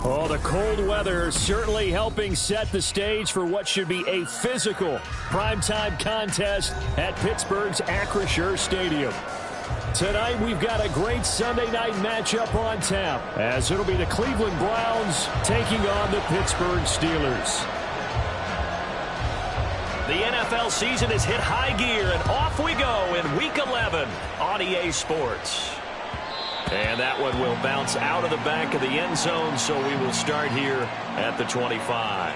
Oh, the cold weather certainly helping set the stage for what should be a physical primetime contest at Pittsburgh's Acrisure Stadium. Tonight, we've got a great Sunday night matchup on tap, as it'll be the Cleveland Browns taking on the Pittsburgh Steelers. The NFL season has hit high gear, and off we go in Week 11 on EA Sports. And that one will bounce out of the back of the end zone, so we will start here at the 25.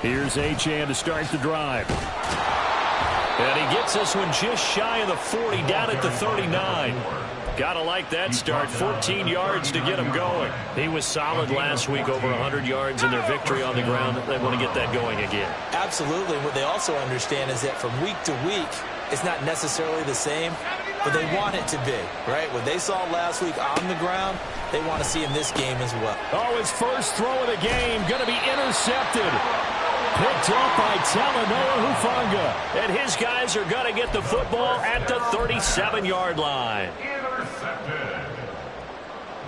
Here's Achane to start the drive. And he gets this one just shy of the 40, down at the 39. Gotta like that start. 14 yards to get him going. He was solid last week, over 100 yards in their victory on the ground. They want to get that going again. Absolutely. What they also understand is that from week to week, it's not necessarily the same, but they want it to be, right? What they saw last week on the ground, they want to see in this game as well. Oh, his first throw of the game going to be intercepted. Picked up by Talanoa Hufanga. And his guys are going to get the football at the 37-yard line. Intercepted.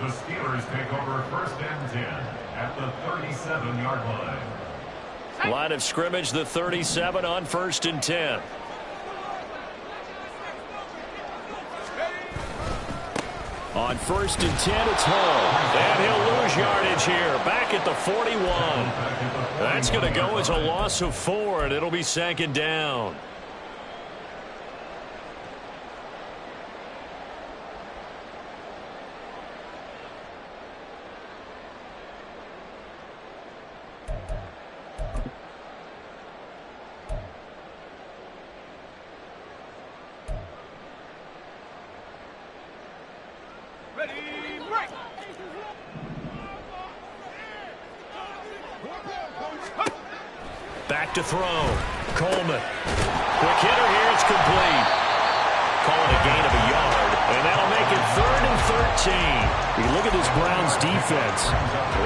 The Steelers take over 1st and 10 at the 37-yard line. Line of scrimmage, the 37 on 1st and 10. On 1st and 10, it's Hall. And he'll lose yardage here, back at the 41. That's going to go as a loss of 4, and it'll be 2nd down. Back to throw. Coleman. Quick hitter here. It's complete. Call it a gain of a yard, and that'll make it 3rd and 13. You look at this Browns defense.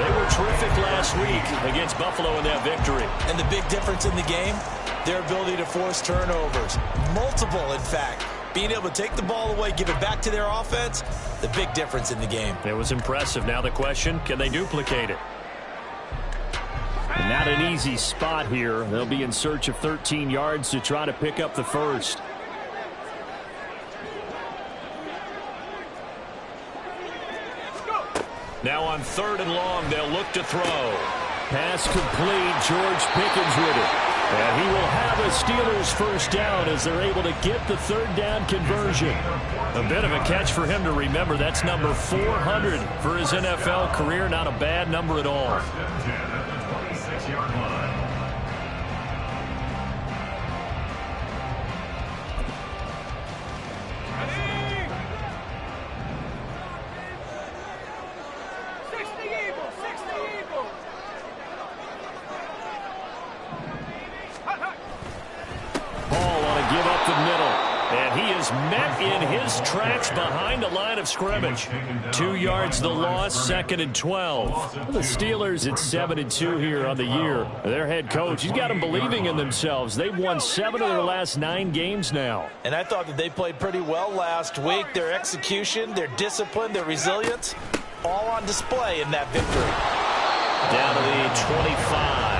They were terrific last week against Buffalo in that victory. And the big difference in the game, their ability to force turnovers. Multiple, in fact. Being able to take the ball away, give it back to their offense, the big difference in the game. It was impressive. Now the question, can they duplicate it? And not an easy spot here. They'll be in search of 13 yards to try to pick up the first. Now on 3rd and long, they'll look to throw. Pass complete. George Pickens with it. And he will have a Steelers first down as they're able to get the 3rd down conversion. A bit of a catch for him to remember. That's number 400 for his NFL career. Not a bad number at all. 26-yard line. Met in his tracks behind the line of scrimmage. 2 yards the loss, 2nd and 12. The Steelers at 7-2 here on the year. Their head coach, he's got them believing in themselves. They've won 7 of their last 9 games now. And I thought that they played pretty well last week. Their execution, their discipline, their resilience, all on display in that victory. Down to the 25.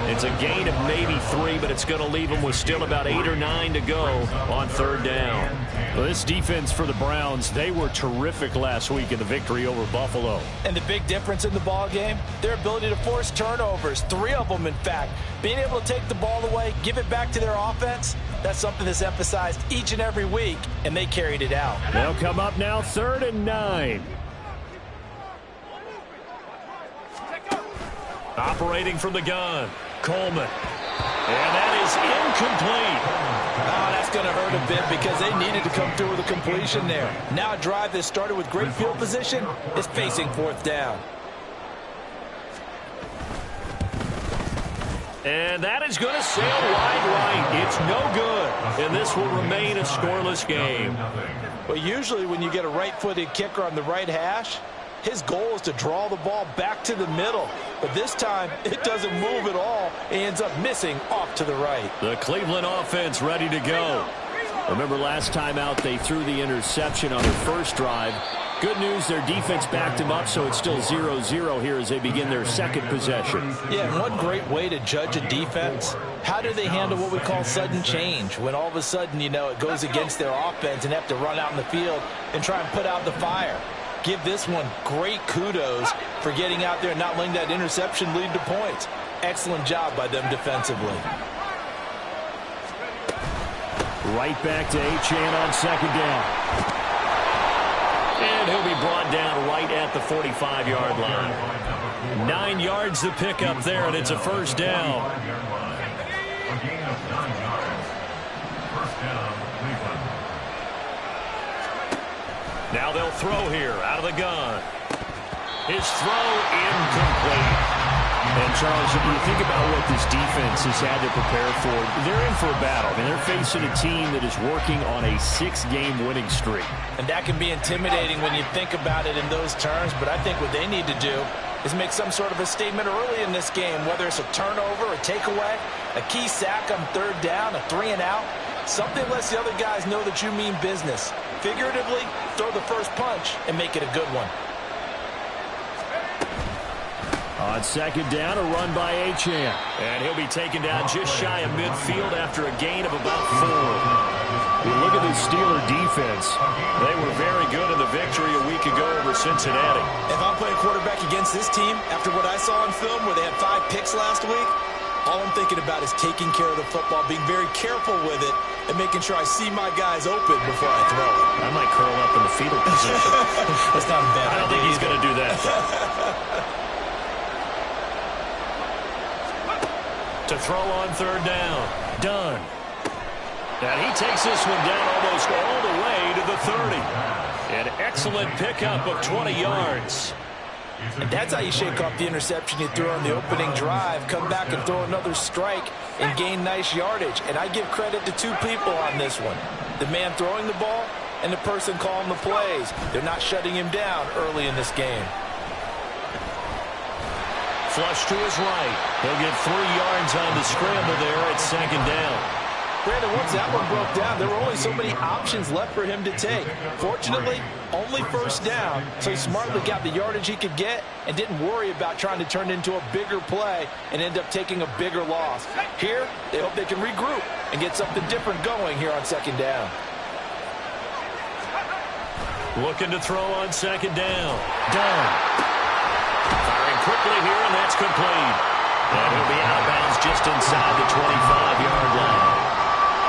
It's a gain of maybe 3, but it's going to leave them with still about 8 or 9 to go on 3rd down. Well, this defense for the Browns, they were terrific last week in the victory over Buffalo. And the big difference in the ball game, their ability to force turnovers, 3 of them in fact. Being able to take the ball away, give it back to their offense, that's something that's emphasized each and every week, and they carried it out. They'll come up now 3rd and 9. Operating from the gun, Coleman. And that is incomplete. Oh, that's going to hurt a bit because they needed to come through with a completion there. Now a drive that started with great field position is facing 4th down. And that is going to sail wide right. It's no good. And this will remain a scoreless game. Well, usually when you get a right-footed kicker on the right hash, his goal is to draw the ball back to the middle. But this time, it doesn't move at all. He ends up missing off to the right. The Cleveland offense ready to go. Remember last time out, they threw the interception on their first drive. Good news, their defense backed him up, so it's still 0-0 here as they begin their second possession. Yeah, and one great way to judge a defense, how do they handle what we call sudden change? When all of a sudden, you know, it goes against their offense and have to run out in the field and try and put out the fire. Give this one great kudos for getting out there and not letting that interception lead to points. Excellent job by them defensively. Right back to Achane on second down. And he'll be brought down right at the 45-yard line. 9 yards to pick up there, and it's a first down. A gain of 9 yards. First down, Cleveland. Now they'll throw here out of the gun. His throw incomplete. And, Charles, if you think about what this defense has had to prepare for, they're in for a battle. I mean, they're facing a team that is working on a 6-game winning streak. And that can be intimidating when you think about it in those terms, but I think what they need to do is make some sort of a statement early in this game, whether it's a turnover, a takeaway, a key sack on third down, a 3-and-out. Something lets the other guys know that you mean business. Figuratively, throw the first punch and make it a good one. On second down, a run by Achane. And he'll be taken down just shy of midfield after a gain of about 4. You look at this Steeler defense. They were very good in the victory a week ago over Cincinnati. If I'm playing quarterback against this team, after what I saw on film where they had 5 picks last week, all I'm thinking about is taking care of the football, being very careful with it, and making sure I see my guys open before I throw it. I might curl up in the fetal position. That's not a bad I don't think he's going to do that. To throw on third down. Done. And he takes this one down almost all the way to the 30. An excellent pickup of 20 yards. And that's how you shake off the interception you threw on the opening drive, come back and throw another strike and gain nice yardage. And I give credit to 2 people on this one. The man throwing the ball and the person calling the plays. They're not shutting him down early in this game. Flush to his right. He'll get 3 yards on the scramble there at second down. Brandon, once that one broke down, there were only so many options left for him to take. Fortunately, only first down, so he smartly got the yardage he could get and didn't worry about trying to turn it into a bigger play and end up taking a bigger loss. Here, they hope they can regroup and get something different going here on second down. Looking to throw on second down. Done. Firing quickly here, and that's complete. And he'll be out of bounds just inside the 25-yard line.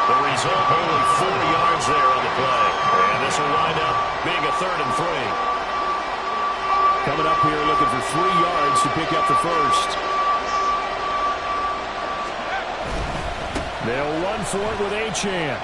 The result, only 4 yards there on the play. And this will wind up being a 3rd and 3. Coming up here looking for 3 yards to pick up the first. They'll run for it with Achane.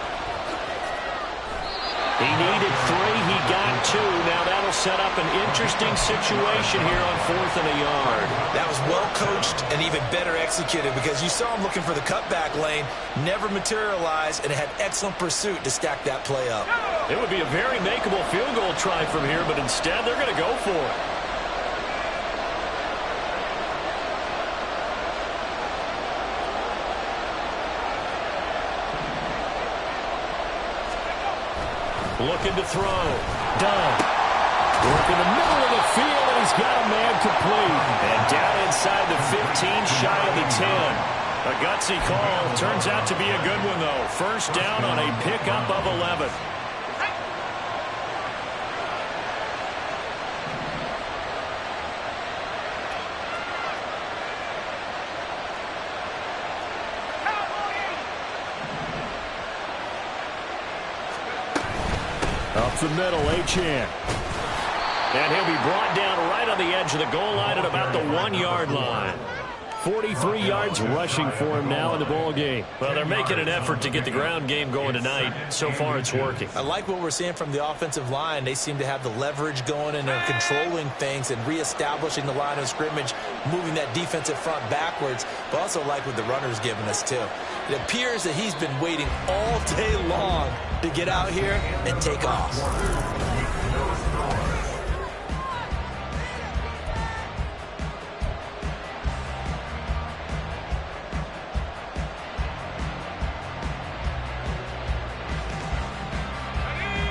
He needed 3. He got 2. Now that'll set up an interesting situation here on 4th and a yard. That was well coached and even better executed because you saw him looking for the cutback lane, never materialized, and had excellent pursuit to stack that play up. It would be a very makeable field goal try from here, but instead they're going to go for it. Looking to throw. Done. Work in the middle of the field, and he's got a man complete. And down inside the 15, shy of the 10. A gutsy call. Turns out to be a good one, though. First down on a pickup of 11. Up the middle, Achane. And he'll be brought down right on the edge of the goal line at about the 1-yard line. 43 yards rushing for him now in the ball game. Well, they're making an effort to get the ground game going tonight. So far, it's working. I like what we're seeing from the offensive line. They seem to have the leverage going, and they're controlling things and reestablishing the line of scrimmage, moving that defensive front backwards, but also like what the runner's giving us, too. It appears that he's been waiting all day long to get out here and take off.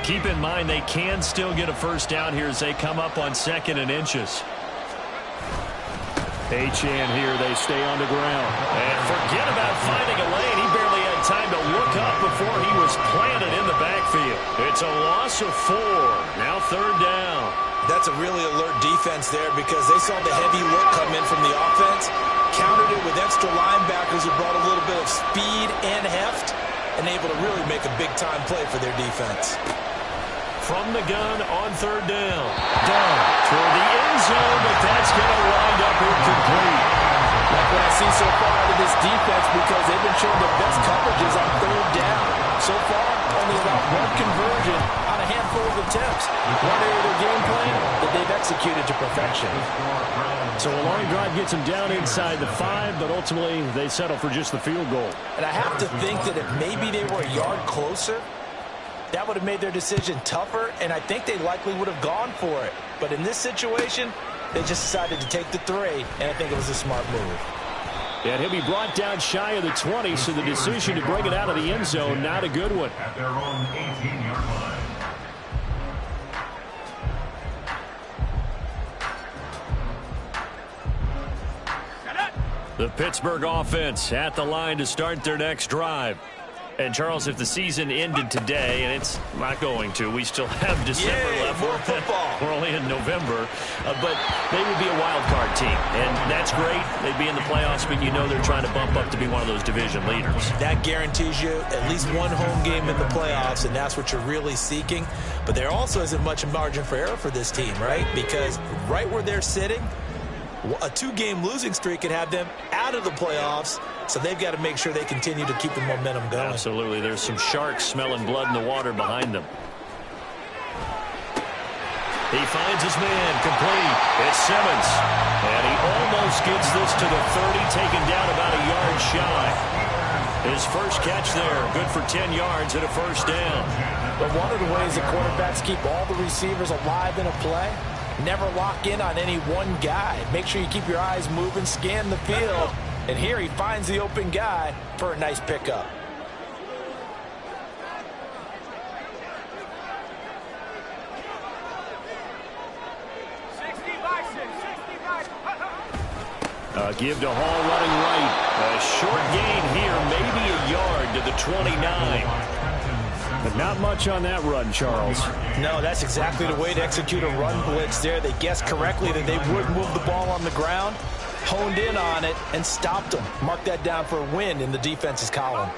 Keep in mind they can still get a first down here as they come up on 2nd and inches. Achane here, they stay on the ground. And forget about finding a lane. He barely had time to look up before he was planted in the backfield. It's a loss of 4. Now 3rd down. That's a really alert defense there because they saw the heavy look come in from the offense, countered it with extra linebackers who brought a little bit of speed and heft, and able to really make a big-time play for their defense. From the gun on 3rd down. Down toward the end zone, but that's going to wind up incomplete. Like what I see so far out of this defense because they've been showing the best coverages on 3rd down. So far, only about 1 conversion on a handful of attempts. One area of their game plan that they've executed to perfection. So a long drive gets them down inside the 5, but ultimately they settle for just the field goal. And I have to think that if maybe they were a yard closer, that would have made their decision tougher, and I think they likely would have gone for it. But in this situation, they just decided to take the 3, and I think it was a smart move. And he'll be brought down shy of the 20, so the decision to bring it out of the end zone, not a good one. At their own 18-yard line. The Pittsburgh offense at the line to start their next drive. And, Charles, if the season ended today, and it's not going to, we still have December left. More football. We're only in November. But they would be a wild card team, and that's great. They'd be in the playoffs, but you know they're trying to bump up to be one of those division leaders. That guarantees you at least 1 home game in the playoffs, and that's what you're really seeking. But there also isn't much margin for error for this team, right? Because right where they're sitting, a 2-game losing streak could have them out of the playoffs, so they've got to make sure they continue to keep the momentum going. Absolutely. There's some sharks smelling blood in the water behind them. He finds his man complete. It's Simmons. And he almost gets this to the 30, taken down about a yard shy. His first catch there, good for 10 yards and a first down. But one of the ways that quarterbacks keep all the receivers alive in a play, never lock in on any one guy. Make sure you keep your eyes moving, scan the field. And here he finds the open guy for a nice pickup. Give to Hall running right. A short gain here, maybe a yard to the 29. But not much on that run, Charles. No, that's exactly the way to execute a run blitz there. They guessed correctly that they would move the ball on the ground, honed in on it, and stopped them. Mark that down for a win in the defense's column.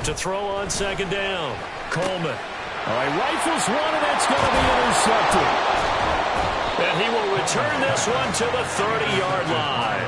To throw on 2nd down, Coleman. All right, rifles one, and that's going to be intercepted. And he will return this one to the 30-yard line.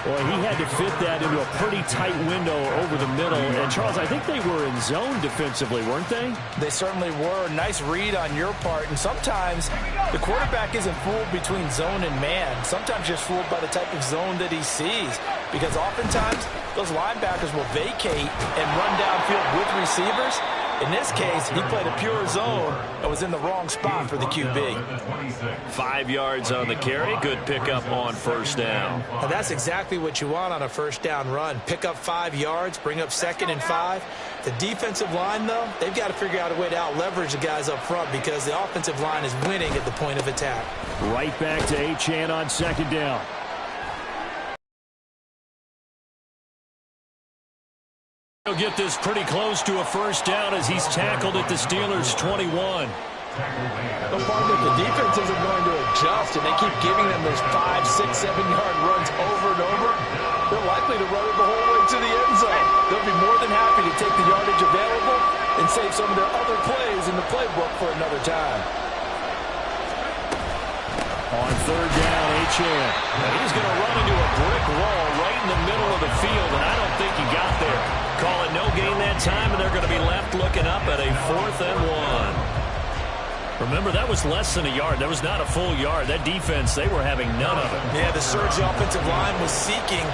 Boy, he had to fit that into a pretty tight window over the middle. And, Charles, I think they were in zone defensively, weren't they? They certainly were. Nice read on your part. And sometimes the quarterback isn't fooled between zone and man. Sometimes just fooled by the type of zone that he sees. Because oftentimes those linebackers will vacate and run downfield with receivers. In this case, he played a pure zone and was in the wrong spot for the QB. 5 yards on the carry. Good pickup on first down. Now that's exactly what you want on a first down run. Pick up 5 yards, bring up 2nd and 5. The defensive line, though, they've got to figure out a way to out-leverage the guys up front because the offensive line is winning at the point of attack. Right back to Achane on 2nd down. He'll get this pretty close to a first down as he's tackled at the Steelers' 21. The part that the defense isn't going to adjust, and they keep giving them those 5, 6, 7-yard runs over and over, they're likely to run it the whole way to the end zone. They'll be more than happy to take the yardage available and save some of their other plays in the playbook for another time. On third down, Achane. And he's going to run into a brick wall right in the middle of the field, and I don't think he got there. Call it no gain that time, and they're going to be left looking up at a 4th and 1. Remember, that was less than a yard. That was not a full yard. That defense, they were having none of it. Yeah, the surge the offensive line was seeking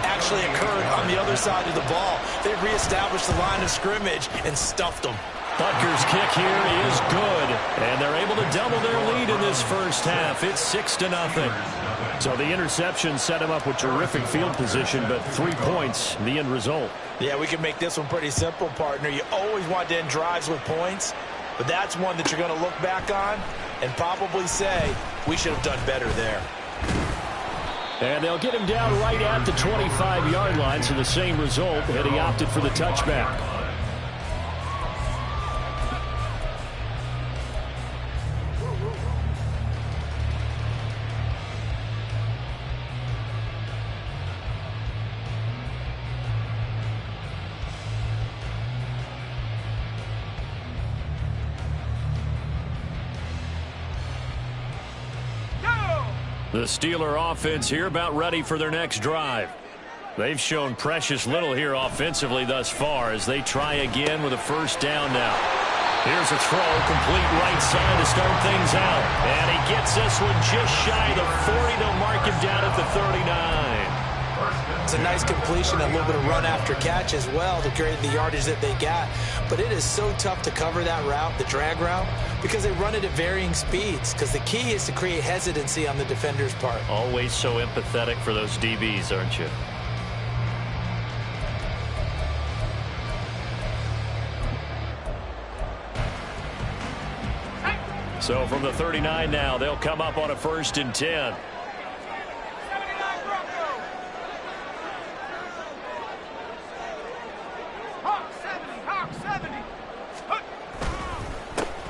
actually occurred on the other side of the ball. They reestablished the line of scrimmage and stuffed them. Butker's kick here is good, and they're able to double their lead in this first half. It's 6-0. So the interception set him up with terrific field position, but 3 points, the end result. Yeah, we can make this one pretty simple, partner. You always want to end drives with points, but that's one that you're going to look back on and probably say, we should have done better there. And they'll get him down right at the 25-yard line, so the same result, and he opted for the touchback. The Steeler offense here about ready for their next drive. They've shown precious little here offensively thus far as they try again with a first down now. Here's a throw, complete right side to start things out. And he gets this one just shy of the 40. They'll mark him down at the 39. It's a nice completion, a little bit of run after catch as well to create the yardage that they got. But it is so tough to cover that route, the drag route, because they run it at varying speeds. Because the key is to create hesitancy on the defender's part. Always so empathetic for those DBs, aren't you? So from the 39 now, they'll come up on a 1st and 10.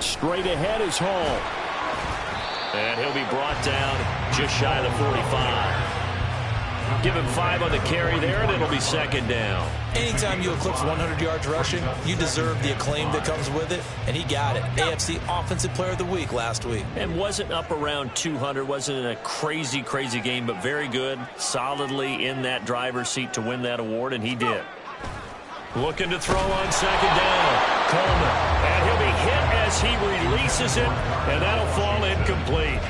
Straight ahead is Hall. And he'll be brought down just shy of the 45. Give him 5 on the carry there, and it'll be 2nd down. Anytime you eclipse 100 yards rushing, you deserve the acclaim that comes with it, and he got it. AFC Offensive Player of the Week last week. And wasn't up around 200, wasn't in a crazy game, but very good, solidly in that driver's seat to win that award, and he did. Looking to throw on 2nd down. Coleman. And he'll be hit as he releases it, and that'll fall incomplete.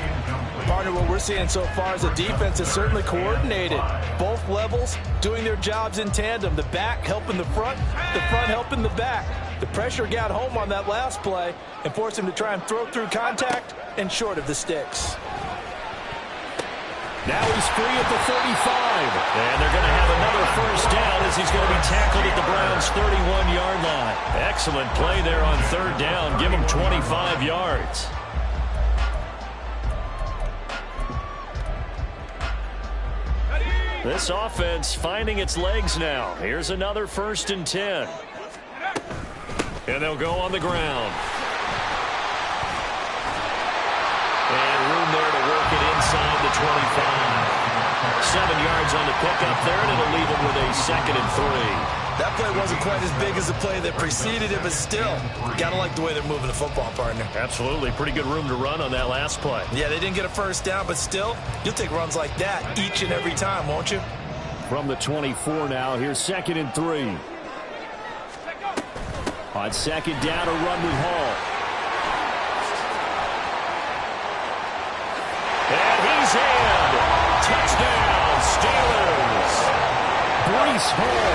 Partner, what we're seeing so far is a defense that's certainly coordinated. Both levels doing their jobs in tandem. The back helping the front helping the back. The pressure got home on that last play and forced him to try and throw through contact and short of the sticks. Now he's free at the 35. And they're going to have another first down as he's going to be tackled at the Browns' 31-yard line. Excellent play there on 3rd down. Give him 25 yards. This offense finding its legs now. Here's another 1st and 10. And they'll go on the ground. And room there to work it inside the 25. 7 yards on the pickup there, and it'll leave him with a 2nd and 3. That play wasn't quite as big as the play that preceded it, but still, gotta like the way they're moving the football, partner. Absolutely. Pretty good room to run on that last play. Yeah, they didn't get a first down, but still, you'll take runs like that each and every time, won't you? From the 24 now, here's 2nd and 3. On 2nd down, a run with Hall. And he's in. Touchdown, Steelers. Breece Hall,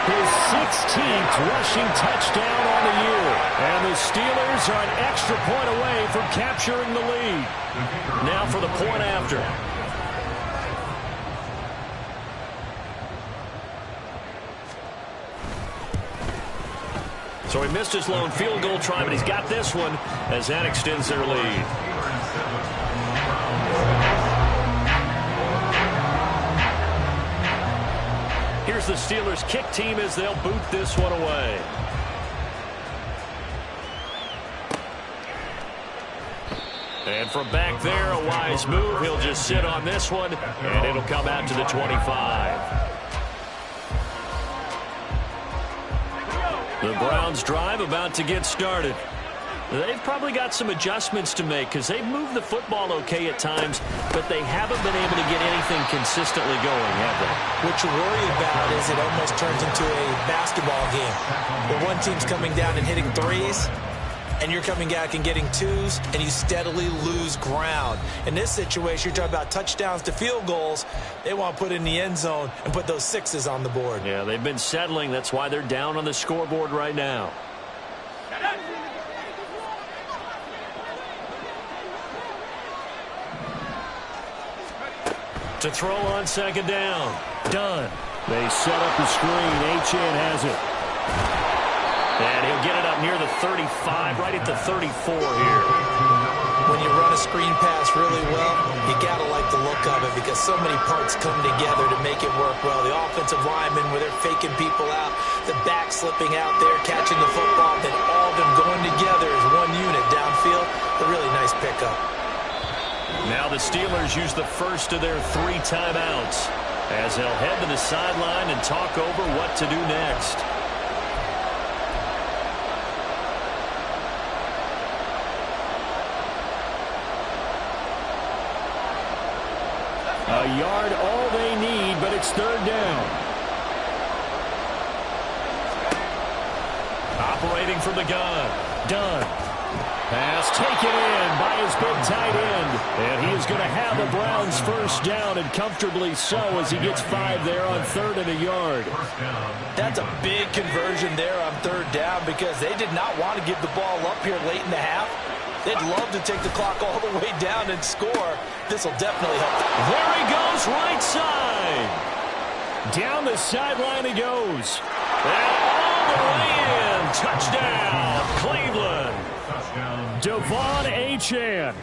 his 16th rushing touchdown on the year. And the Steelers are an extra point away from capturing the lead. Now for the point after. So he missed his lone field goal try, but he's got this one as that extends their lead. Here's the Steelers kick team as they'll boot this one away. And from back there, a wise move. He'll just sit on this one, and it'll come out to the 25. The Browns drive about to get started. They've probably got some adjustments to make because they've moved the football okay at times, but they haven't been able to get anything consistently going, have they? What you worry about is it almost turns into a basketball game where one team's coming down and hitting threes, and you're coming back and getting twos, and you steadily lose ground. In this situation, you're talking about touchdowns to field goals. They want to put in the end zone and put those sixes on the board. Yeah, they've been settling. That's why they're down on the scoreboard right now. To throw on second down. Done. They set up the screen. Achane has it. And he'll get it up near the 35, right at the 34 here. When you run a screen pass really well, you got to like the look of it because so many parts come together to make it work well. The offensive linemen, where they're faking people out, the back slipping out there, catching the football, then all of them going together as one unit downfield. A really nice pickup. Now the Steelers use the first of their 3 timeouts as they'll head to the sideline and talk over what to do next. A yard all they need, but it's third down. Operating from the gun. Done. Pass taken in by his big tight end. And he is going to have the Browns first down, and comfortably so as he gets 5 there on 3rd and a yard. That's a big conversion there on 3rd down because they did not want to give the ball up here late in the half. They'd love to take the clock all the way down and score. This will definitely help. There he goes, right side. Down the sideline he goes. And all the way in. Touchdown, Cleveland. Devon Achane.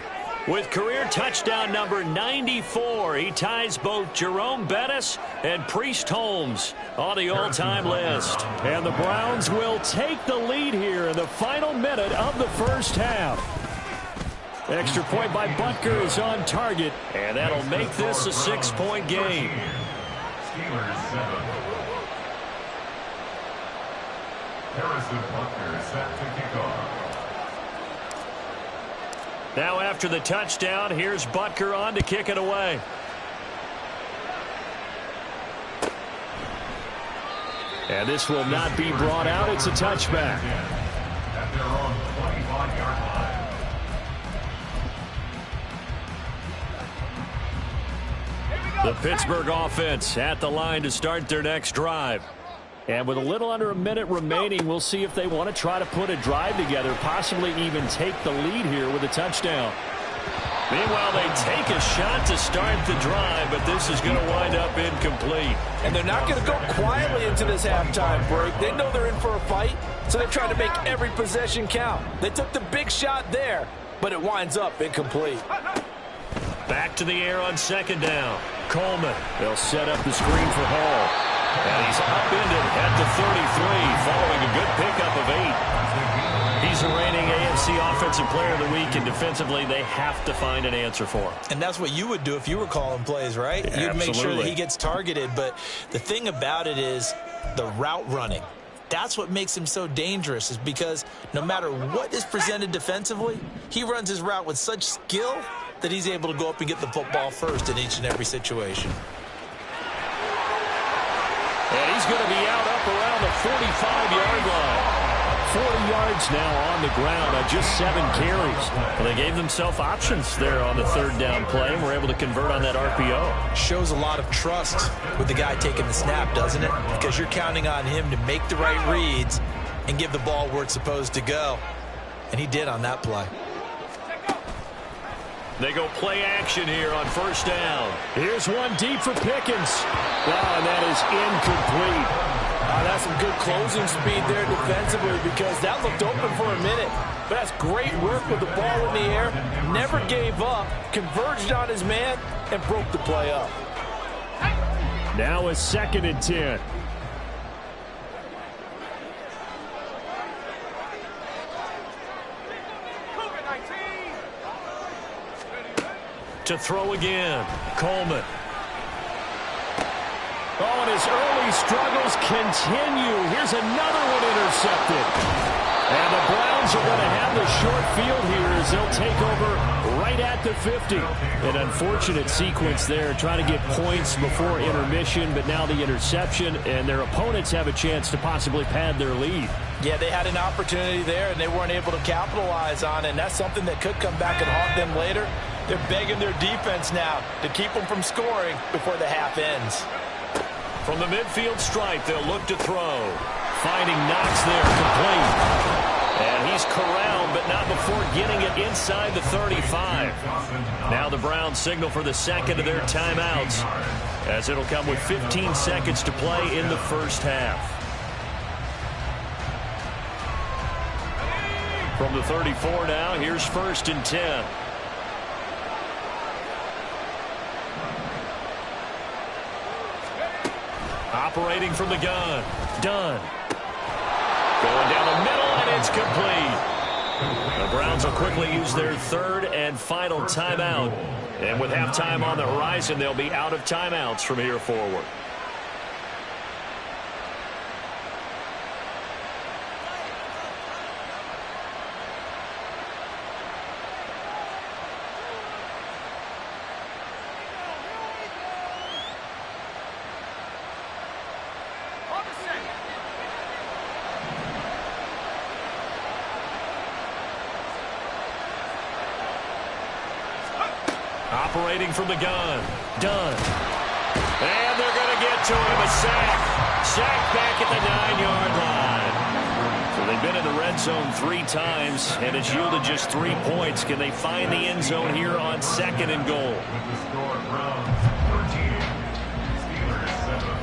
With career touchdown number 94, he ties both Jerome Bettis and Priest Holmes on the all-time list. And the Browns will take the lead here in the final minute of the first half. Extra point by Butker is on target, and that'll make this a 6-point game. Steelers 7. Harrison Butker set to kick off. Now after the touchdown, here's Butker on to kick it away. And this will not be brought out. It's a touchback. At their own 25-yard line. The Pittsburgh offense at the line to start their next drive. And with a little under a minute remaining, we'll see if they want to try to put a drive together, possibly even take the lead here with a touchdown. Meanwhile, they take a shot to start the drive, but this is going to wind up incomplete. And they're not going to go quietly into this halftime break. They know they're in for a fight, so they're trying to make every possession count. They took the big shot there, but it winds up incomplete. Back to the air on second down. Coleman. They'll set up the screen for Hall. And he's upended at the 33 following a good pickup of 8. He's the reigning AFC Offensive Player of the Week, and defensively they have to find an answer for him. And that's what you would do if you were calling plays, right? Yeah, you'd make sure that absolutely. he gets targeted. But the thing about it is the route running. That's what makes him so dangerous, is because no matter what is presented defensively, he runs his route with such skill that he's able to go up and get the football first in each and every situation. And he's going to be out up around the 45-yard line. 40 yards now on the ground on just 7 carries. Well, they gave themselves options there on the 3rd down play and were able to convert on that RPO. Shows a lot of trust with the guy taking the snap, doesn't it? Because you're counting on him to make the right reads and give the ball where it's supposed to go. And he did on that play. They go play action here on 1st down. Here's one deep for Pickens. And that is incomplete. That's some good closing speed there defensively because that looked open for a minute. But that's great work with the ball in the air. Never gave up, converged on his man, and broke the play up. Now a 2nd and 10. To throw again, Coleman. Oh, and his early struggles continue. Here's another one intercepted. And the Browns are going to have the short field here as they'll take over right at the 50. An unfortunate sequence there, trying to get points before intermission, but now the interception, and their opponents have a chance to possibly pad their lead. Yeah, they had an opportunity there, and they weren't able to capitalize on it, and that's something that could come back and haunt them later. They're begging their defense now to keep them from scoring before the half ends. From the midfield stripe, they'll look to throw. Finding Knox there, complete. And he's corralled, but not before getting it inside the 35. Now the Browns signal for the second of their timeouts, as it'll come with 15 seconds to play in the first half. From the 34 now, here's 1st and 10. Operating from the gun. Dunn. Going down the middle, and it's complete. The Browns will quickly use their 3rd and final timeout. And with halftime on the horizon, they'll be out of timeouts from here forward. Operating from the gun. Dunn. And they're going to get to him. A sack. Sack back at the 9-yard line. So they've been in the red zone 3 times, and it's yielded just 3 points. Can they find the end zone here on 2nd and goal? With the score, Browns 13, Steelers 7.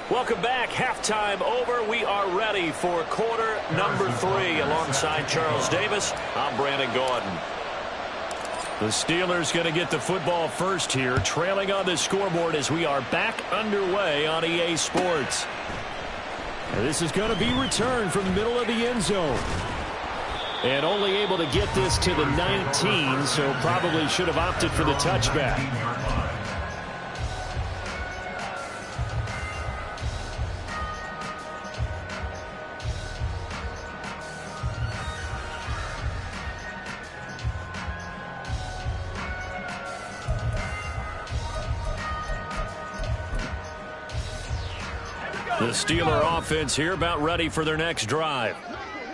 Welcome back. Halftime over. We are ready for quarter number 3. Alongside Charles Davis, I'm Brandon Gaudin. The Steelers going to get the football first here, trailing on the scoreboard as we are back underway on EA Sports. And this is going to be returned from the middle of the end zone. And only able to get this to the 19, so probably should have opted for the touchback. The Steeler offense here about ready for their next drive.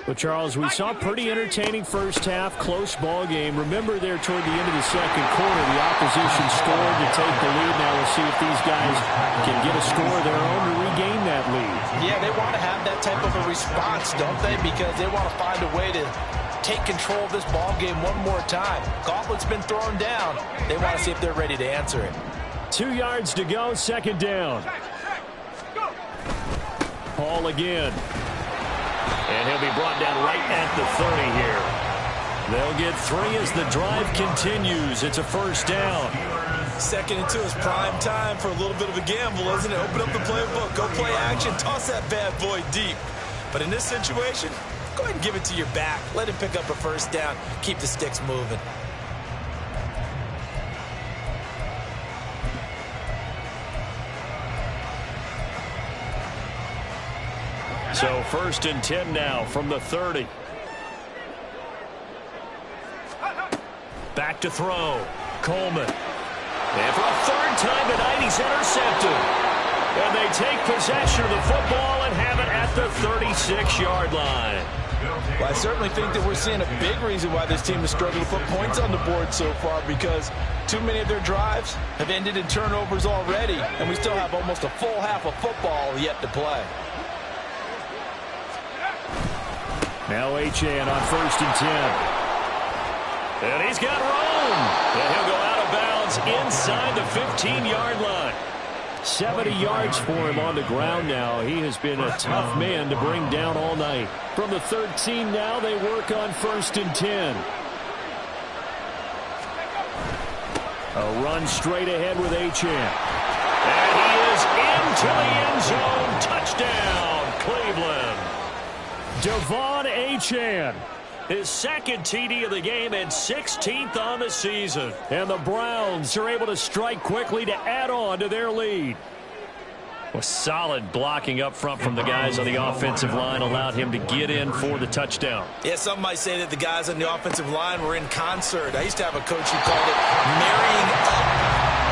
Well, Charles, we saw pretty entertaining first half, close ball game. Remember there toward the end of the second quarter, the opposition scored to take the lead. Now we'll see if these guys can get a score of their own to regain that lead. Yeah, they want to have that type of a response, don't they? Because they want to find a way to take control of this ball game one more time. Gauntlet's been thrown down. They want to see if they're ready to answer it. 2 yards to go, 2nd down. Hall again. And he'll be brought down right at the 30 here. They'll get 3 as the drive continues. It's a 1st down. 2nd and 2 is prime time for a little bit of a gamble, isn't it? Open up the playbook, go play action, toss that bad boy deep. But in this situation, go ahead and give it to your back. Let him pick up a 1st down. Keep the sticks moving. So 1st and 10 now from the 30. Back to throw. Coleman. And for a 3rd time tonight, he's intercepted. And they take possession of the football and have it at the 36-yard line. Well, I certainly think that we're seeing a big reason why this team has struggled to put points on the board so far, because too many of their drives have ended in turnovers already, and we still have almost a full half of football yet to play. Now Achane on 1st and 10. And he's got room. And he'll go out of bounds inside the 15-yard line. 70 yards for him on the ground now. He has been a tough man to bring down all night. From the 13 now, they work on 1st and 10. A run straight ahead with Achane. And he is into the end zone. Touchdown, Cleveland. Devon Achane. His second TD of the game and 16th on the season. And the Browns are able to strike quickly to add on to their lead. Well, solid blocking up front from the guys on the offensive line allowed him to get in for the touchdown. Yeah, some might say that the guys on the offensive line were in concert. I used to have a coach who called it marrying up,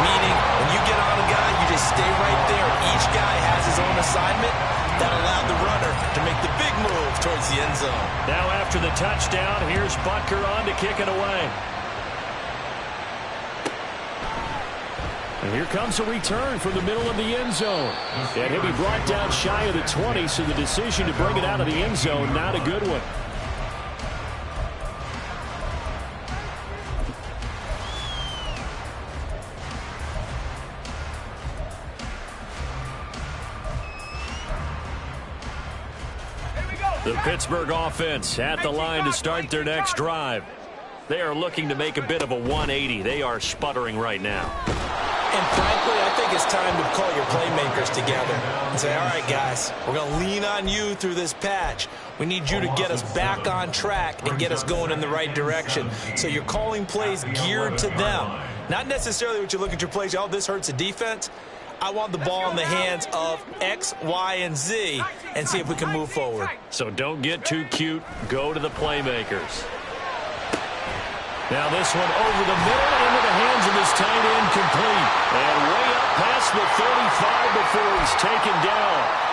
meaning when you get on a guy, you just stay right there. Each guy has his own assignment. That allowed the runner to make the big move towards the end zone. Now after the touchdown, here's Butker on to kick it away. And here comes a return from the middle of the end zone. And he'll be brought down shy of the 20, so the decision to bring it out of the end zone, not a good one. The Pittsburgh offense at the line to start their next drive. They are looking to make a bit of a 180. They are sputtering right now. And frankly, I think it's time to call your playmakers together and say, all right, guys, we're going to lean on you through this patch. We need you to get us back on track and get us going in the right direction. So you're calling plays geared to them. Not necessarily what you look at your plays, oh, this hurts the defense. I want the ball in the hands of X, Y, and Z and see if we can move forward. So don't get too cute. Go to the playmakers. Now this one over the middle into the hands of his tight end, complete. And way up past the 35 before he's taken down.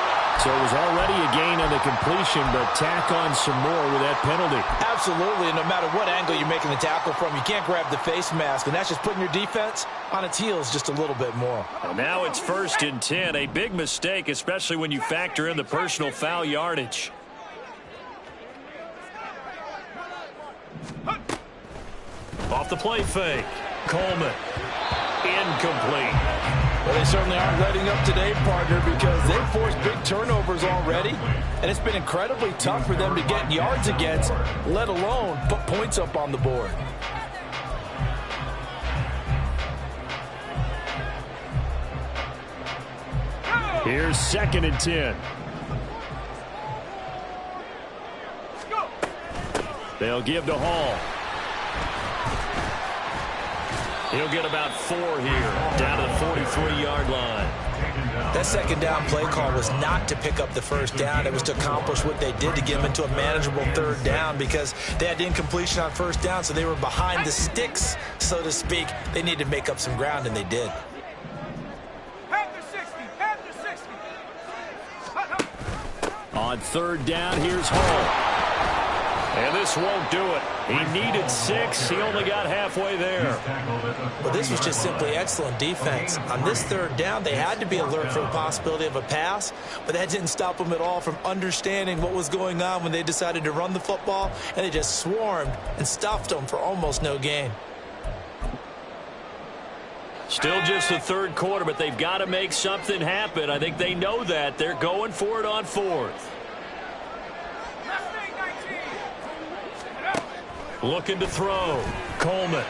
So it was already a gain on the completion, but tack on some more with that penalty. Absolutely, and no matter what angle you're making the tackle from, you can't grab the face mask, and that's just putting your defense on its heels just a little bit more. And now it's 1st and 10, a big mistake, especially when you factor in the personal foul yardage. Off the play fake. Coleman. Incomplete. Well, they certainly aren't letting up today, partner, because they've forced big turnovers already, and it's been incredibly tough for them to get yards against, let alone put points up on the board. Here's 2nd and 10. They'll give to Hall. He'll get about 4 here, down to the 43-yard line. That second down play call was not to pick up the first down. It was to accomplish what they did to get them into a manageable 3rd down because they had incompletion on 1st down, so they were behind the sticks, so to speak. They needed to make up some ground, and they did. On 3rd down, here's Hall. And this won't do it. He needed 6. He only got halfway there. Well, this was just simply excellent defense. On this 3rd down, they had to be alert for the possibility of a pass, but that didn't stop them at all from understanding what was going on when they decided to run the football, and they just swarmed and stuffed them for almost no gain. Still just the 3rd quarter, but they've got to make something happen. I think they know that. They're going for it on 4th. Looking to throw. Coleman.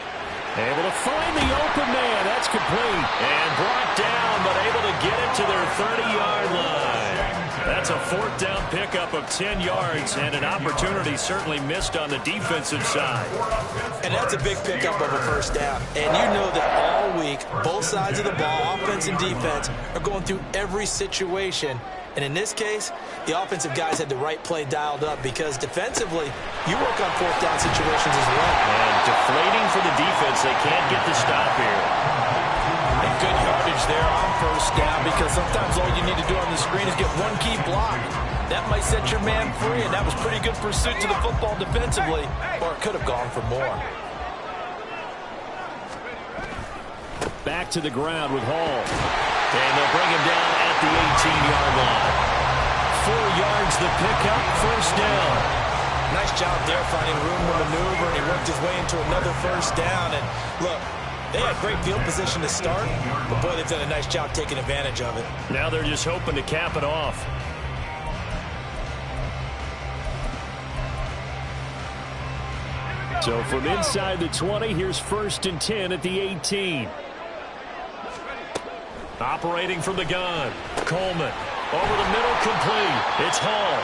Able to find the open man. That's complete. And brought down, but able to get it to their 30-yard line. That's a 4th down pickup of 10 yards and an opportunity certainly missed on the defensive side. And that's a big pickup of a 1st down. And you know that all week, both sides of the ball, offense and defense, are going through every situation. And in this case, the offensive guys had the right play dialed up because defensively, you work on 4th down situations as well. And deflating for the defense. They can't get the stop here. And good yardage there on 1st down because sometimes all you need to do on the screen is get one key block. That might set your man free, and that was pretty good pursuit to the football defensively, or it could have gone for more. Back to the ground with Hall. And they'll bring him down at the 18-yard line. 4 yards the pickup, 1st down. Nice job there finding room to maneuver, and he worked his way into another 1st down. And look, they had great field position to start, but boy, they've done a nice job taking advantage of it. Now they're just hoping to cap it off. So from inside the 20, here's 1st and 10 at the 18. Operating from the gun, Coleman. Over the middle, complete. It's Hall.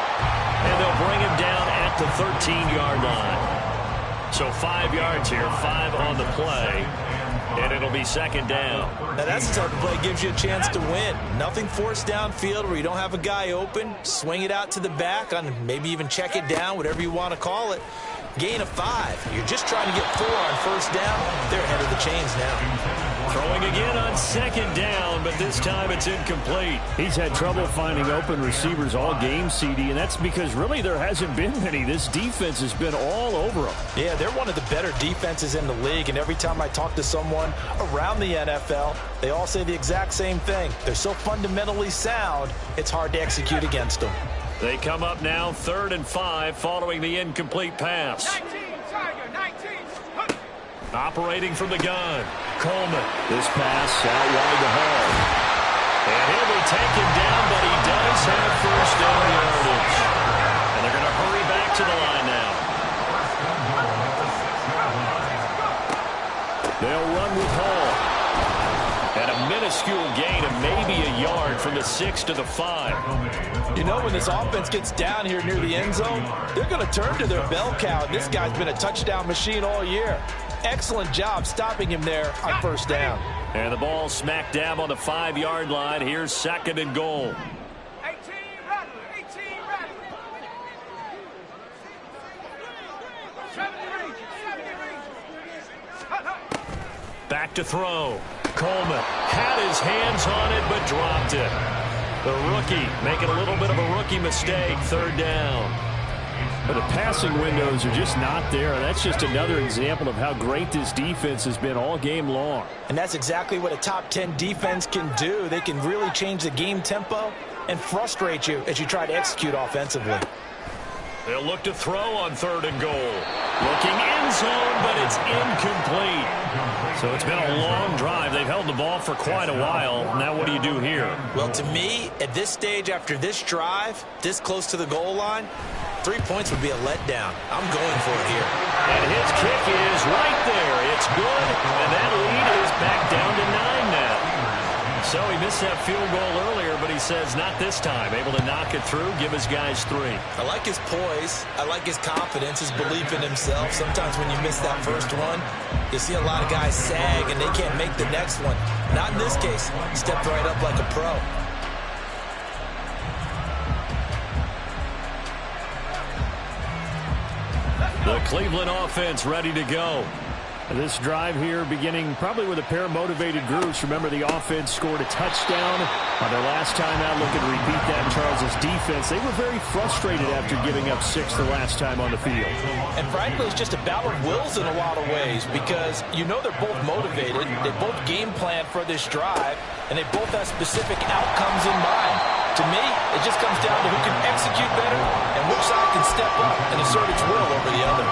And they'll bring him down at the 13-yard line. So 5 yards here, 5 on the play. And it'll be second down. Now that's the type of play that gives you a chance to win. Nothing forced downfield where you don't have a guy open. Swing it out to the back, on maybe even check it down, whatever you want to call it. Gain of 5. You're just trying to get 4 on first down. They're ahead of the chains now. Throwing again on second down, but this time it's incomplete. He's had trouble finding open receivers all game, CD, and that's because really there hasn't been many. This defense has been all over them. Yeah, they're one of the better defenses in the league, and every time I talk to someone around the NFL, they all say the exact same thing. They're so fundamentally sound, it's hard to execute against them. They come up now 3rd and 5 following the incomplete pass. 19, Tiger, 19. Operating from the gun. Coleman. This pass out wide to Hall. And he'll be taken down, but he does have first down yardage. And they're going to hurry back to the line now. They'll run with Hall. And a minuscule gain of maybe a yard from the 6 to the 5. You know, when this offense gets down here near the end zone, they're going to turn to their bell cow, and this guy's been a touchdown machine all year. Excellent job stopping him there on first down. And the ball smack dab on the 5-yard line. Here's 2nd and goal. 18, Rattler, 18, Rattler. 70 range. Back to throw. Coleman had his hands on it, but dropped it. The rookie making a little bit of a rookie mistake. 3rd down. But the passing windows are just not there. That's just another example of how great this defense has been all game long. And that's exactly what a top 10 defense can do. They can really change the game tempo and frustrate you as you try to execute offensively. They'll look to throw on 3rd and goal. Looking end zone, but it's incomplete. So it's been a long drive. They've held the ball for quite a while. Now what do you do here? Well, to me, at this stage after this drive, this close to the goal line, 3 points would be a letdown. I'm going for it here. And his kick is right there. It's good, and that lead is back down to 9 now. So he missed that field goal earlier, but he says not this time. Able to knock it through, give his guys 3. I like his poise. I like his confidence, his belief in himself. Sometimes when you miss that first one, you see a lot of guys sag and they can't make the next one. Not in this case. Stepped right up like a pro. The Cleveland offense ready to go. This drive here beginning probably with a pair of motivated groups. Remember, the offense scored a touchdown on their last time out. Looking to repeat that. Charles' defense, they were very frustrated after giving up 6 the last time on the field. And frankly, it's just a battle of wills in a lot of ways because you know they're both motivated. They both game plan for this drive, and they both have specific outcomes in mind. To me, it just comes down to who can execute better and which side can step up and assert its will over the other.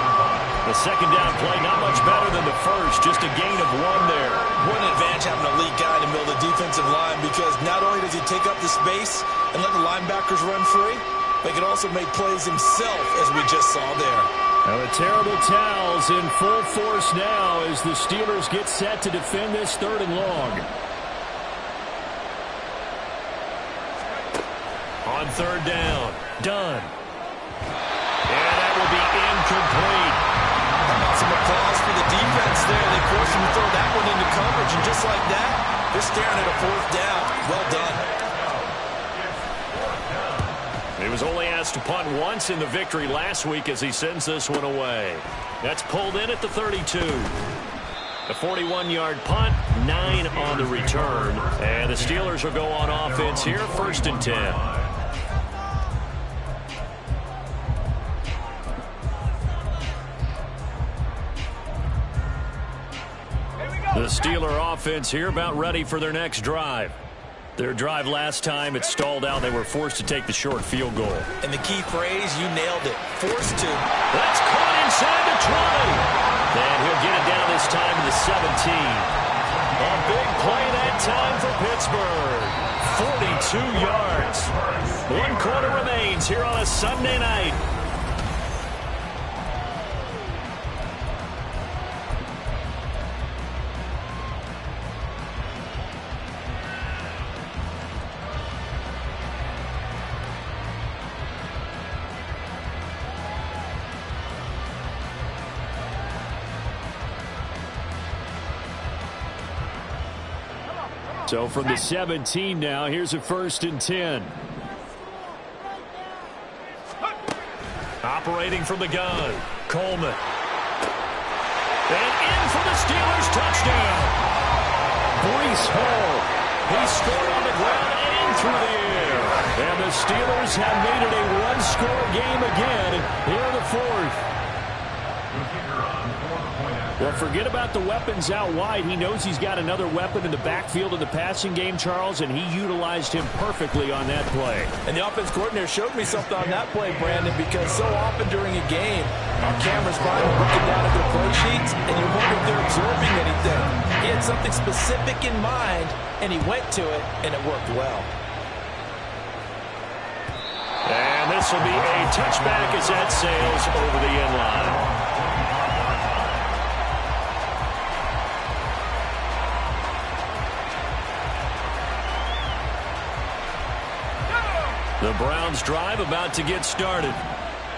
The second down play, not much better than the first, just a gain of 1 there. What an advantage having a elite guy in the middle of the defensive line because not only does he take up the space and let the linebackers run free, but he can also make plays himself, as we just saw there. Now the terrible towels in full force now as the Steelers get set to defend this 3rd and long. On 3rd down, done. And that will be incomplete. Some applause for the defense there. They forced him to throw that one into coverage, and just like that, they're staring at a 4th down. Well done. He was only asked to punt once in the victory last week as he sends this one away. That's pulled in at the 32. A 41-yard punt, 9 on the return. And the Steelers will go on offense here, 1st and 10. The Steeler offense here about ready for their next drive. Their drive last time, it stalled out. They were forced to take the short field goal. And the key phrase, you nailed it. Forced to. That's caught inside the 20. And he'll get it down this time to the 17. A big play that time for Pittsburgh. 42 yards. 1 quarter remains here on a Sunday night. So from the 17 now, here's a 1st and 10. Operating from the gun, Coleman. And in for the Steelers touchdown. Breece Hall. He scored on the ground and through the air. And the Steelers have made it a one-score game again here in the 4th. Well, forget about the weapons out wide. He knows he's got another weapon in the backfield in the passing game, Charles, and he utilized him perfectly on that play. And the offense coordinator showed me something on that play, Brandon, because so often during a game, our cameras find them looking down at their play sheets, and you wonder if they're absorbing anything. He had something specific in mind, and he went to it, and it worked well. And this will be a touchback as that sails over the end line. The Browns drive about to get started.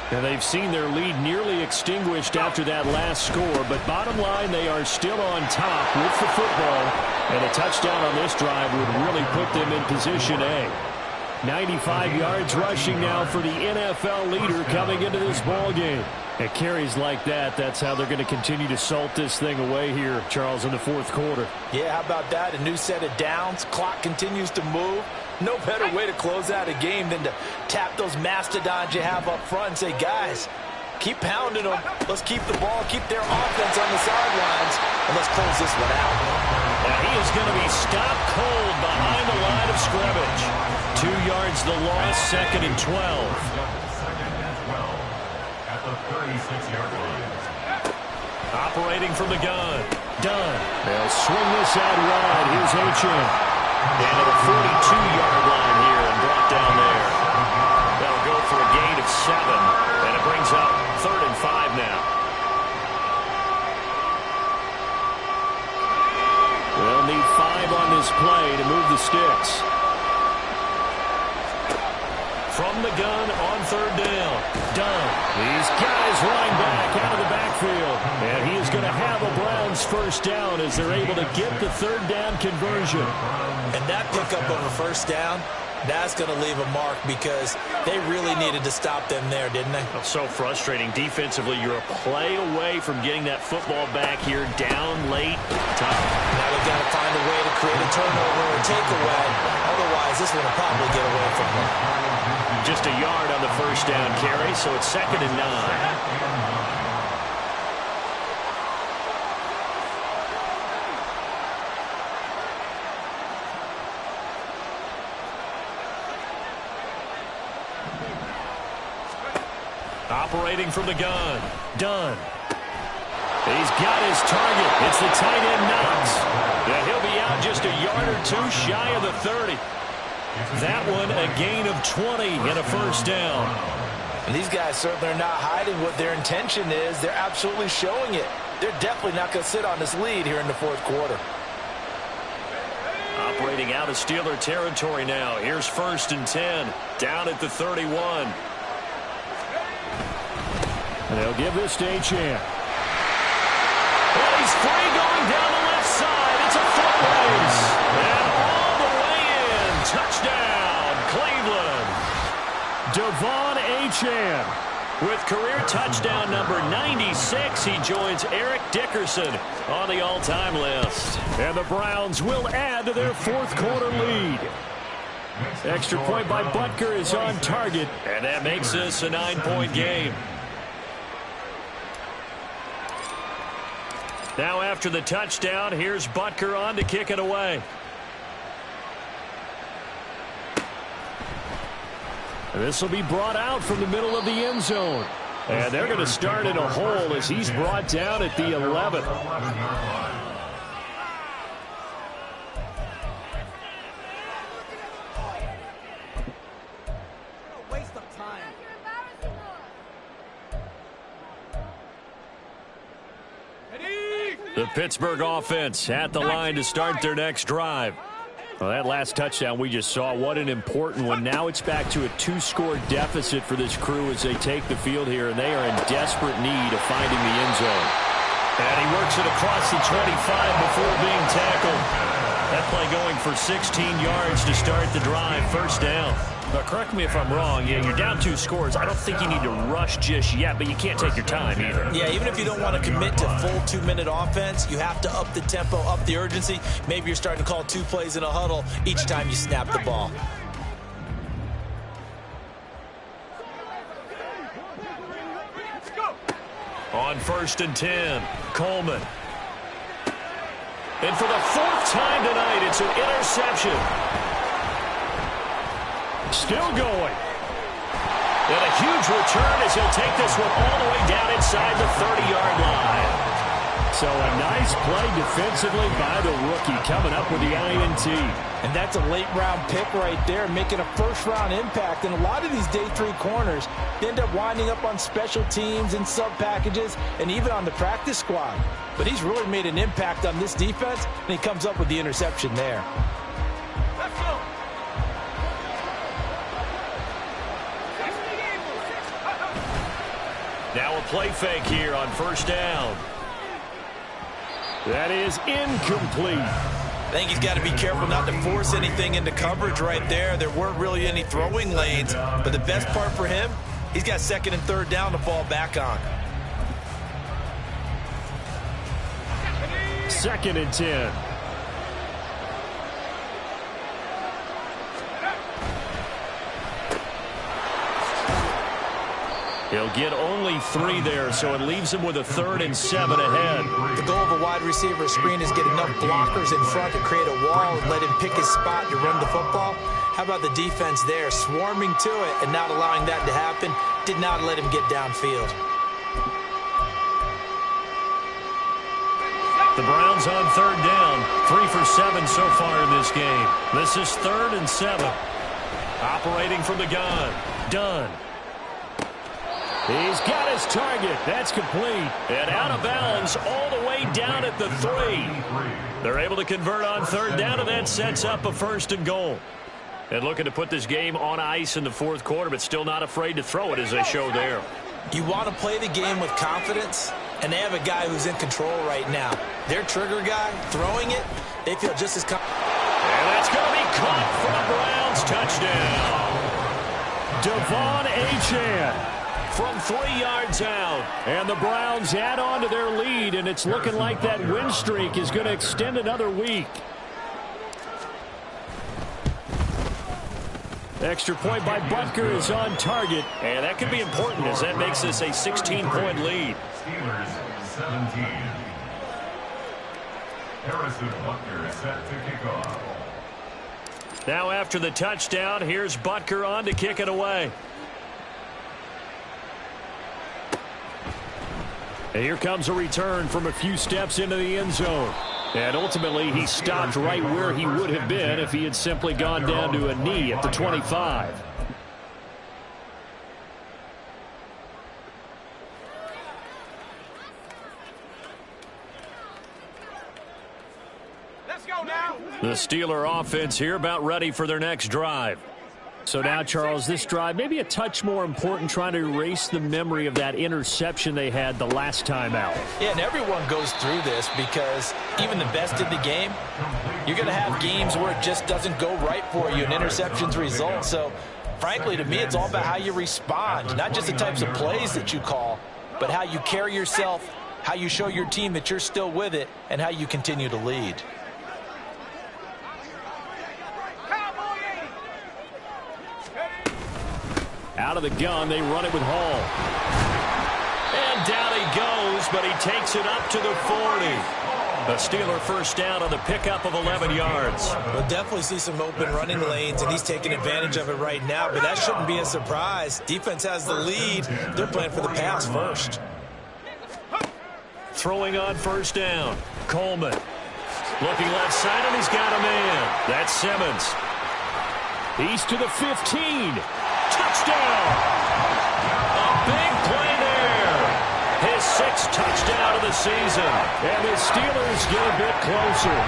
And they've seen their lead nearly extinguished after that last score, but bottom line, they are still on top with the football, and a touchdown on this drive would really put them in position A. 95 yards rushing now for the NFL leader coming into this ball game. At carries like that, that's how they're going to continue to salt this thing away here, Charles, in the 4th quarter. Yeah, how about that? A new set of downs. Clock continues to move. No better way to close out a game than to tap those mastodons you have up front and say, guys, keep pounding them. Let's keep the ball, keep their offense on the sidelines, and let's close this one out. Now he is going to be stopped cold behind the line of scrimmage. 2 yards the loss, 2nd and 12. At the 36-yard line. Operating from the gun. Dunn. They'll swing this out wide. Here's Achane. And at the 42-yard line here and brought down there. That'll go for a gain of 7. And it brings up 3rd and 5 now. They'll need 5 on this play to move the sticks. From the gun on 3rd down. Dunn. These guys running back out of the backfield. And he is going to have a Browns 1st down as they're able to get the 3rd down conversion. And that pickup of a 1st down, that's going to leave a mark because they really needed to stop them there, didn't they? Oh, so frustrating. Defensively, you're a play away from getting that football back here down late. Tough. Now they've got to find a way to create a turnover or takeaway. Otherwise, this one will probably get away from them. Just a yard on the 1st down carry, so it's 2nd and 9. Operating from the gun. Dunn. He's got his target. It's the tight end Knox. Yeah, he'll be out just a yard or 2 shy of the 30. That one a gain of 20 and a 1st down. And these guys certainly are not hiding what their intention is. They're absolutely showing it. They're definitely not going to sit on this lead here in the 4th quarter. Operating out of Steeler territory now. Here's 1st and 10. Down at the 31. And they'll give this to Achane. Well, he's free going down the left side. It's a foot race. And all the way in. Touchdown, Cleveland. Devon Achane. With career touchdown number 96, he joins Eric Dickerson on the all-time list. And the Browns will add to their 4th quarter lead. Extra point by Butker is on target. And that makes this a 9-point game. Now after the touchdown, here's Butker on to kick it away. This will be brought out from the middle of the end zone. And they're going to start in a hole as he's brought down at the 11th. Waste of time. The Pittsburgh offense at the line to start their next drive. Well, that last touchdown we just saw, what an important one. Now it's back to a 2-score deficit for this crew as they take the field here, and they are in desperate need of finding the end zone. And he works it across the 25 before being tackled. That play going for 16 yards to start the drive. First down. Now, correct me if I'm wrong. Yeah, you're down 2 scores. I don't think you need to rush just yet, but you can't take your time either. Yeah, even if you don't want to commit to full 2-minute offense, you have to up the tempo, up the urgency. Maybe you're starting to call 2 plays in a huddle each time you snap the ball. On 1st and 10, Coleman. And for the 4th time tonight, it's an interception. Still going. And a huge return as he'll take this one all the way down inside the 30-yard line. So a nice play defensively by the rookie coming up with the INT. And that's a late-round pick right there, making a first-round impact. And a lot of these day 3 corners end up winding up on special teams and sub-packages and even on the practice squad. But he's really made an impact on this defense, and he comes up with the interception there. Let's go. Now a play fake here on 1st down. That is incomplete. I think he's got to be careful not to force anything into coverage right there. There weren't really any throwing lanes, but the best part for him, he's got 2nd and 3rd down to fall back on. 2nd and 10. He'll get only 3 there, so it leaves him with a 3rd and 7 ahead. The goal of a wide receiver screen is get enough blockers in front to create a wall and let him pick his spot to run the football. How about the defense there, swarming to it and not allowing that to happen? Did not let him get downfield. The Browns on 3rd down. 3 for 7 so far in this game. This is 3rd and 7. Operating from the gun. Dunn. He's got his target. That's complete. And out of bounds all the way down at the 3. They're able to convert on 3rd down, and that sets up a 1st and goal. And looking to put this game on ice in the 4th quarter, but still not afraid to throw it as they show there. You want to play the game with confidence, and they have a guy who's in control right now. Their trigger guy, throwing it, they feel just as confident. And that's going to be caught for the Browns. Touchdown. Devon Achane from 3 yards out. And the Browns add on to their lead, and it's looking like that win streak is going to extend another week. Extra point by Butker is on target. And that could be important as that makes this a 16-point lead. Steelers 17. Harrison Butker set to kick off. Now after the touchdown, here's Butker on to kick it away. And here comes a return from a few steps into the end zone. And ultimately, he stopped right where he would have been if he had simply gone down to a knee at the 25. Let's go now. The Steeler offense here about ready for their next drive. So now, Charles, this drive maybe a touch more important, trying to erase the memory of that interception they had the last time out. Yeah, and everyone goes through this because even the best in the game, you're going to have games where it just doesn't go right for you and interceptions result. So, frankly, to me, it's all about how you respond, not just the types of plays that you call, but how you carry yourself, how you show your team that you're still with it, and how you continue to lead. Out of the gun, they run it with Hall. And down he goes, but he takes it up to the 40. A Steeler first down on the pickup of 11 yards. We'll definitely see some open running lanes, and he's taking advantage of it right now, but that shouldn't be a surprise. Defense has the lead. They're playing for the pass first. Throwing on first down. Coleman. Looking left side, and he's got a man. That's Simmons. He's to the 15. Touchdown! A big play there. His 6th touchdown of the season. And the Steelers get a bit closer.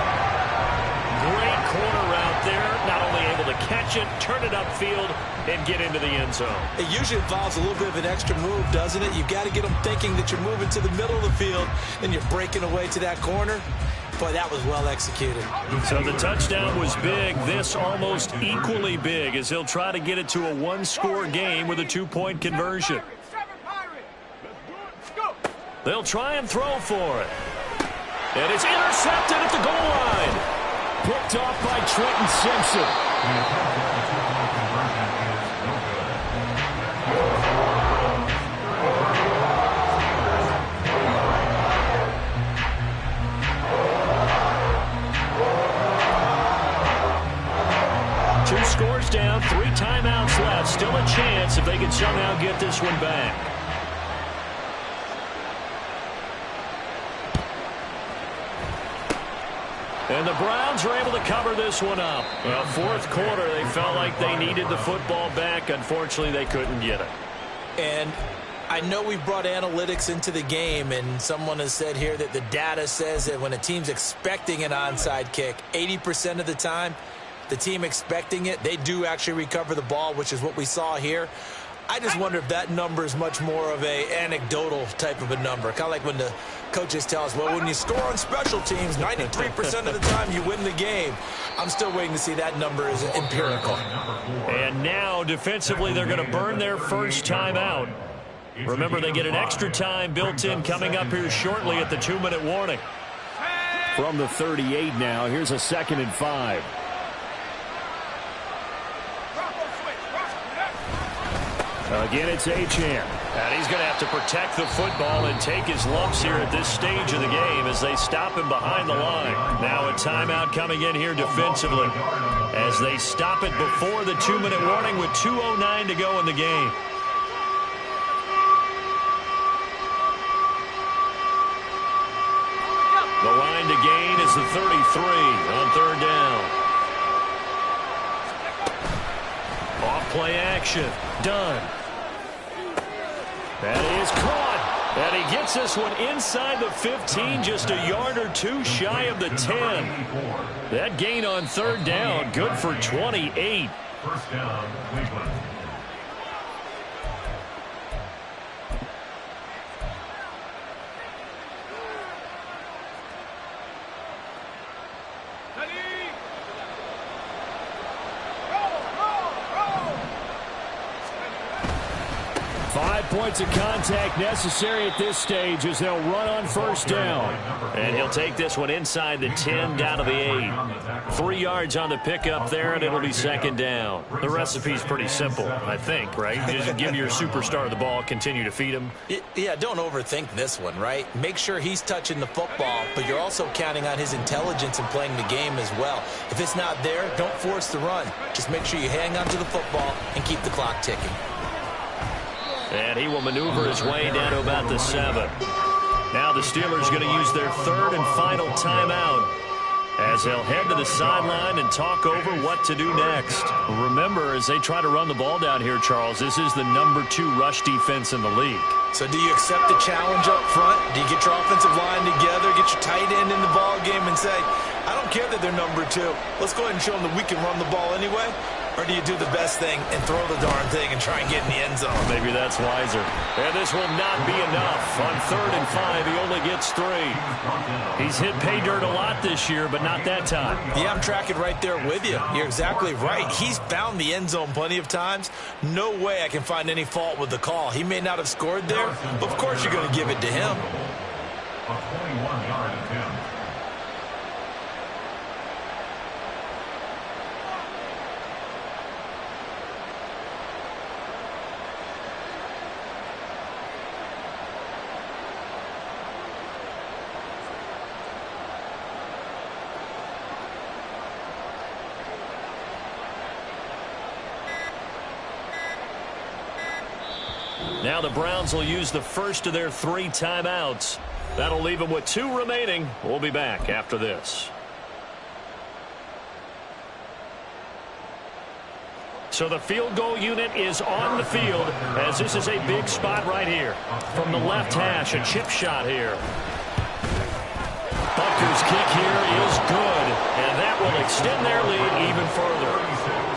Great corner route there. Not only able to catch it, turn it upfield, and get into the end zone. It usually involves a little bit of an extra move, doesn't it? You've got to get them thinking that you're moving to the middle of the field and you're breaking away to that corner. Boy, that was well executed. So the touchdown was big. This almost equally big as he'll try to get it to a one-score game with a two-point conversion. They'll try and throw for it. And it's intercepted at the goal line. Picked off by Trenton Simpson. Two scores down, 3 timeouts left. Still a chance if they can somehow get this one back. And the Browns are able to cover this one up. Well, fourth quarter, they felt like they needed the football back. Unfortunately, they couldn't get it. And I know we've brought analytics into the game, and someone has said here that the data says that when a team's expecting an onside kick, 80% of the time, the team expecting it, they do actually recover the ball, which is what we saw here. I just wonder if that number is much more of a anecdotal type of a number. Kind of like when the coaches tell us, well, when you score on special teams, 93% of the time you win the game. I'm still waiting to see that number is empirical. And now, defensively, they're going to burn their first time out. Remember, they get an extra time built in coming up here shortly at the 2-minute warning. From the 38 now, here's a 2nd and 5. Again, it's Achane. And he's going to have to protect the football and take his lumps here at this stage of the game as they stop him behind the line. Now a timeout coming in here defensively as they stop it before the 2-minute warning with 2:09 to go in the game. The line to gain is the 33 on 3rd down. Off play action. Done. That is caught. And he gets this one inside the 15, just a yard or two shy of the 10. That gain on 3rd down, good for 28. First down, Cleveland. Ready? 5 points of contact necessary at this stage as they'll run on 1st down. And he'll take this one inside the 10 down to the 8. 3 yards on the pickup there, and it'll be 2nd down. The recipe's pretty simple, I think, right? Just give your superstar the ball, continue to feed him. Yeah, don't overthink this one, right? Make sure he's touching the football, but you're also counting on his intelligence in playing the game as well. If it's not there, don't force the run. Just make sure you hang on to the football and keep the clock ticking. And he will maneuver his way down to about the 7. Now the Steelers going to use their 3rd and final timeout as they'll head to the sideline and talk over what to do next. Remember, as they try to run the ball down here, Charles, this is the number 2 rush defense in the league. So do you accept the challenge up front? Do you get your offensive line together, get your tight end in the ball game and say, I don't care that they're number 2. Let's go ahead and show them that we can run the ball anyway? Or do you do the best thing and throw the darn thing and try and get in the end zone? Maybe that's wiser. And this will not be enough. On 3rd and 5, he only gets 3. He's hit pay dirt a lot this year, but not that time. Yeah, I'm tracking right there with you. You're exactly right. He's found the end zone plenty of times. No way I can find any fault with the call. He may not have scored there, but of course you're going to give it to him. A 21-yard attempt. Now the Browns will use the first of their 3 timeouts. That'll leave them with 2 remaining. We'll be back after this. So the field goal unit is on the field as this is a big spot right here. From the left hash, a chip shot here. Butker's kick here is good, and that will extend their lead even further.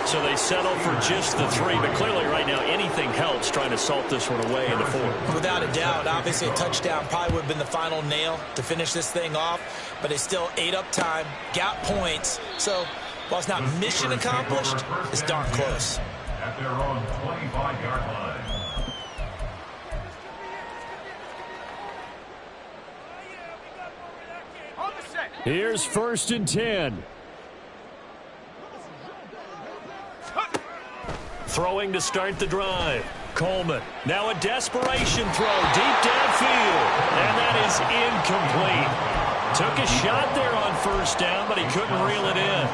So they settle for just the 3, but clearly right now anything helps trying to salt this one away in the 4th. Without a doubt, obviously a touchdown probably would have been the final nail to finish this thing off, but they still ate up time, got points. So while it's not mission accomplished, it's darn close. At their own 25-yard line. Here's 1st and 10. Throwing to start the drive. Coleman. Now a desperation throw deep downfield. And that is incomplete. Took a shot there on 1st down, but he couldn't reel it in.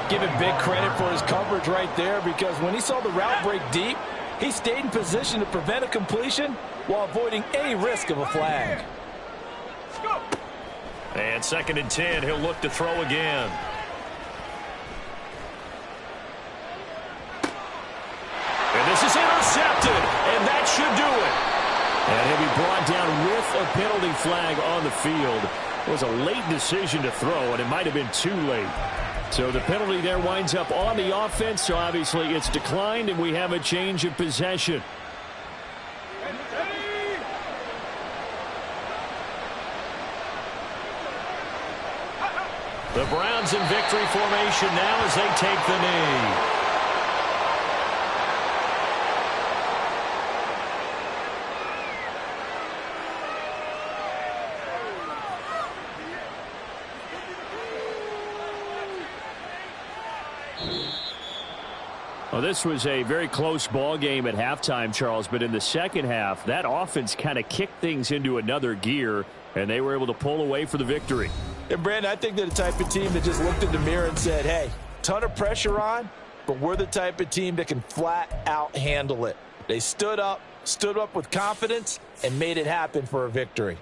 Give him big credit for his coverage right there, because when he saw the route break deep, he stayed in position to prevent a completion while avoiding any risk of a flag. And 2nd and 10, he'll look to throw again. And this is intercepted, and that should do it. And he'll be brought down with a penalty flag on the field. It was a late decision to throw, and it might have been too late. So the penalty there winds up on the offense, so obviously it's declined, and we have a change of possession. The Browns in victory formation now as they take the knee. Well, this was a very close ball game at halftime, Charles, but in the second half, that offense kind of kicked things into another gear, and they were able to pull away for the victory. And, Brandon, I think they're the type of team that just looked in the mirror and said, hey, ton of pressure on, but we're the type of team that can flat out handle it. They stood up with confidence, and made it happen for a victory.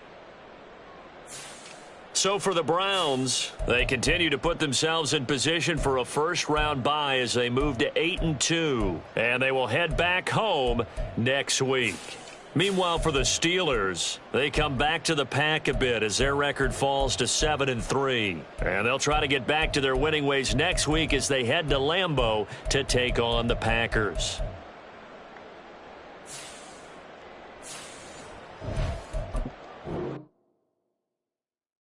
So for the Browns, they continue to put themselves in position for a first-round bye as they move to 8-2, and they will head back home next week. Meanwhile, for the Steelers, they come back to the pack a bit as their record falls to 7-3. And they'll try to get back to their winning ways next week as they head to Lambeau to take on the Packers.